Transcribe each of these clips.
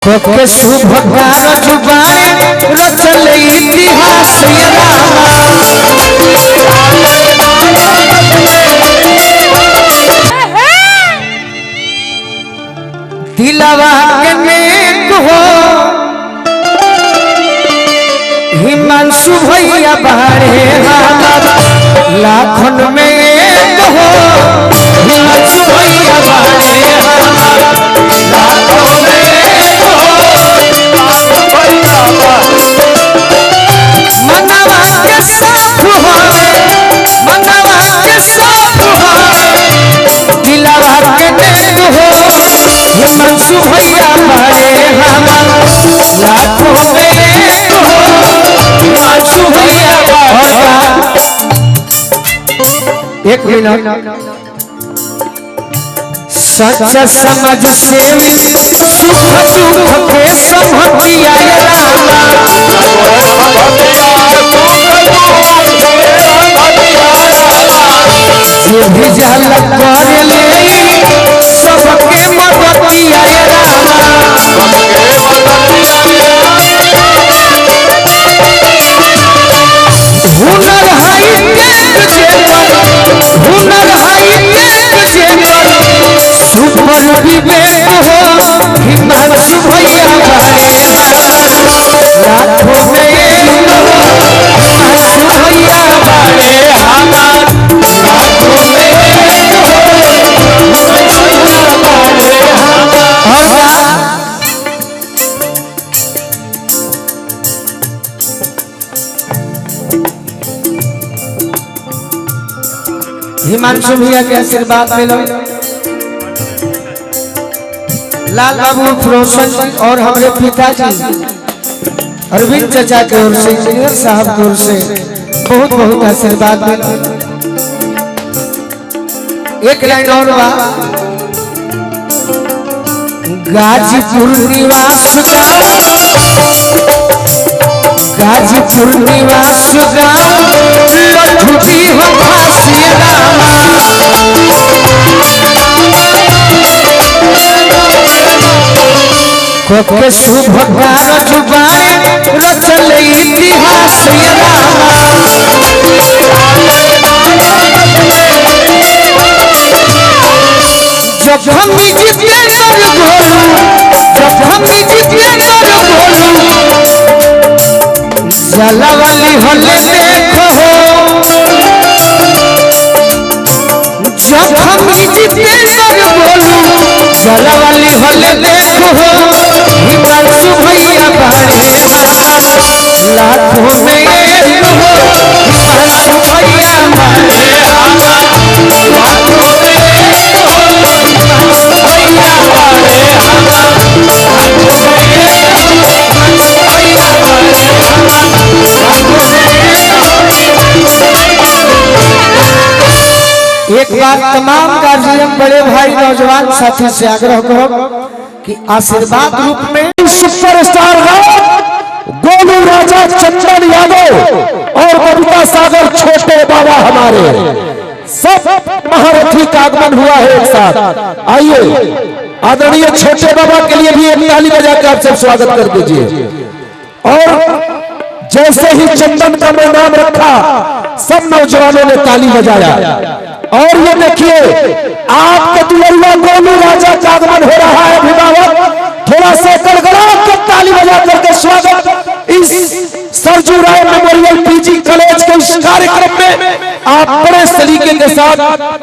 के शुभ कारज बारे रचल इतिहास दिलवा के नेक हो हिमांशु भैया बारे लाखन में एक हो हिमांशु भैया बारे लाखन में मनवा के साथ हो मनवा के साथ हो दिलवा के नेक हो हिमांशु भैया बारे लाखों में एक हो हिमांशु भैया बारे। एक मिनट सच समझ से सुख दुख के समझिया ये भी जल कर ले सबके मदतिया हुनर हाई हुनर हाई सुपर विवेक हो हिमांशु भैया लाखों में एक हो हिमांशु भैया बारे लाखों में एक हो हिमांशु भैया बारे। हिमांशु भैया के आशीर्वाद मिलो लाल बाबू फ्रोसन और हमारे पिताजी अरविंद चाचा की ओर से इंजीनियर साहब की ओर से बहुत बहुत आशीर्वाद मिलो। एक लाइन और बा गाजीपुर निवास गाजीपुर निवास लठुटी हो फासिया के शुभ कारज बारे रचल इतिहास जब हम जीते नर बोलू जब हम जीते नर बोलू जलवाली होले देखो जब हम जीते नर बोलू जलवाली होले देखो हिमांशु भैया बारे लाखों में एक हो हिमांशु भैया बारे लाखों में एक हो हिमांशु भैया बारे लाखों में एक हो हिमांशु भैया बारे लाखों में एक बार तमाम गार्जियन बड़े भाई नौजवान साथी से आग्रह करो कि आशीर्वाद रूप में सुपरस्टार गोलू राजा चंदन यादव और बबीता सागर छोटे बाबा हमारे सब महारथी का आगमन हुआ है एक साथ। आइए आदरणीय छोटे बाबा के लिए भी एक ताली बजाकर आप सब स्वागत कर दीजिए। और जैसे ही चंदन का मैं नाम रखा सब नौजवानों ने ताली बजाया। और ये देखिए आपके दुलरुआ गोलू राजा का आगमन हो रहा है। अभिभावक थोड़ा सा गड़गड़ा के ताली बजा करके स्वागत इस सरजू राय मेमोरियल पीजी कॉलेज के इस कार्यक्रम में आप बड़े सलीके के साथ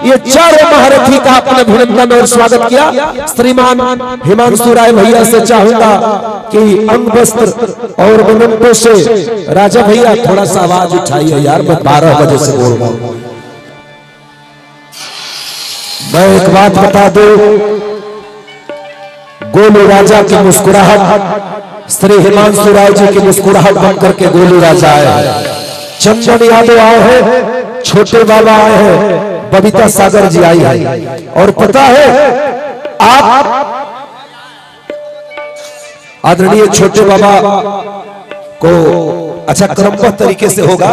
ये चारों महारथी का अपने अभिनंदन और स्वागत किया। श्रीमान हिमांशु राय भैया से चाहूंगा कि अंग वस्त्र और मोमेंटो से राजा भैया थोड़ा सा आवाज उठाइए यार, मैं 12 बजे से बोल रहा हूँ। मैं एक बात बता दूं, गोलू राजा की मुस्कुराहट श्री हिमांशु राय जी की मुस्कुराहट बन करके गोलू राजा आए हैं, चंदन यादव आए हैं, छोटे बाबा आए हैं, बबीता सागर जी आई है। और पता है आप आदरणीय छोटे बाबा को अच्छा क्रमबद्ध तरीके से होगा।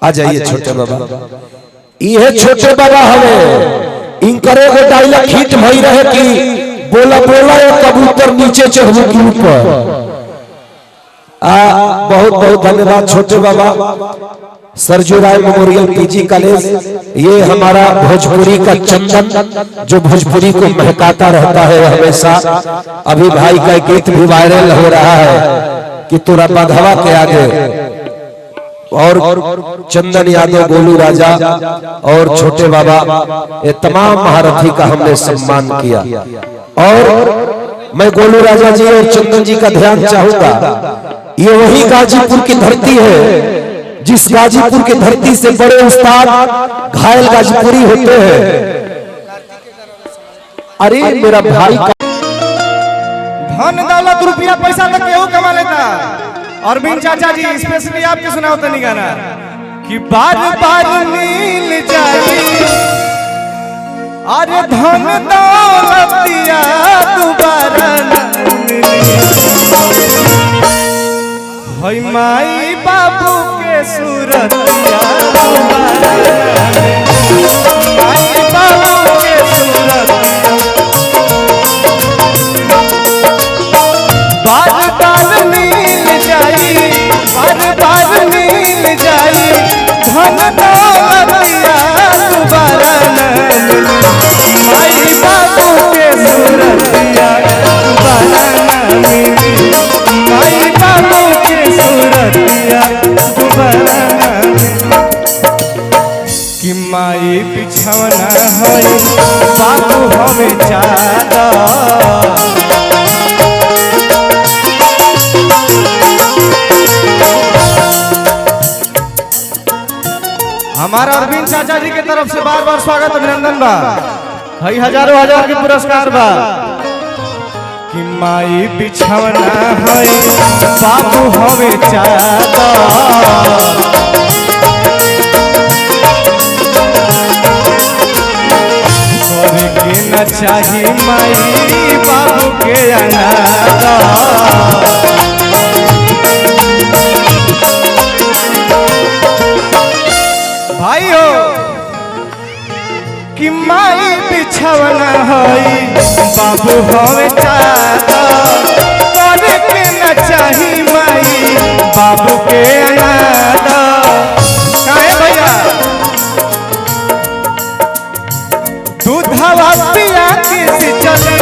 आ जाइए छोटे बाबा, ये छोटे बाबा हमें इनकरे को डायलॉग हिट भई रहे कि बोला बोला ये कबूतर नीचे चढ़ू के ऊपर। बहुत बहुत धन्यवाद छोटे बाबा। सरजू राय मेमोरियल पीजी कॉलेज, ये हमारा भोजपुरी का चंदन जो भोजपुरी को महकाता रहता है हमेशा। अभी भाई का गीत भी वायरल हो रहा है कि तोरा बंधवा के आगे, और चंदन यादव, गोलू राजा और छोटे बाबा, ये तमाम महारथी का हमने सम्मान किया। और मैं गोलू राजा जी और चंदन जी का ध्यान चाहूंगा, ये वही गाजीपुर की धरती है जिस गाजीपुर की धरती से बड़े उस्ताद घायल गाजीपुरी होते हैं। अरे मेरा भाई का धन दौलत रुपया पैसा तक केहू कमा लेता। अरविंद चाचा जी स्पेशली आपके सुनाओ तनी गाना कि बार बार मिल जाई, अरे धन दौलतिया दोबारा न मिली। हई माई बाबू के सूरतिया दोबारा न मिली। माई बाबू के सूरतिया बार बार मिल जाई, बार बार मिल जाई, धन दौलतिया दोबारा न मिली। माई बाबू के सूरतिया दोबारा न मिली। माई बाबू के सूरतिया दोबारा न मिली। कि माई बिछवना होई बाबू हमें चाहता। हमारा अरविंद चाचा जी के तरफ से बार बार स्वागत अभिनंदन बा। हई हजारों हजार के पुरस्कार बा। कि माई बिछवना हई बाबू हमें चाहता। करे के न चाही माई बाबू के अनाथा। भाई हो कि माई बिछवना हई बाबू हमें चाहता। करे के न चाही माई बाबू के अनाथा। काहे भैया दूधवा पिया के चले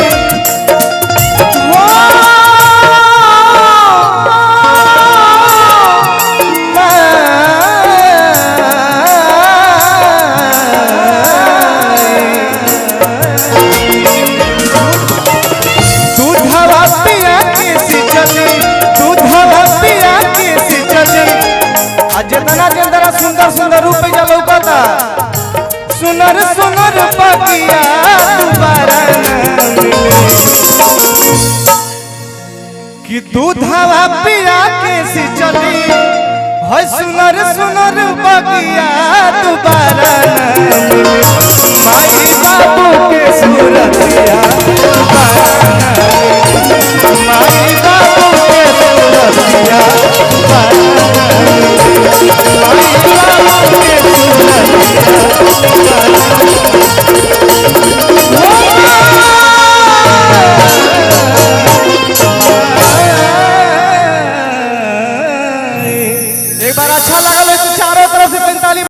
जितना जितना सुंदर सुंदर रूप लौकता। सुनर सुनर पगिया दोबारा न मिली। कि दूधवा पिया के चली है सुनर सुनर पगिया दोबारा न मिली। माई बाबू के सूरतिया दोबारा न मिली। माई बाबू के सूरतिया दोबारा न मिली। माई बाबू के सूरतिया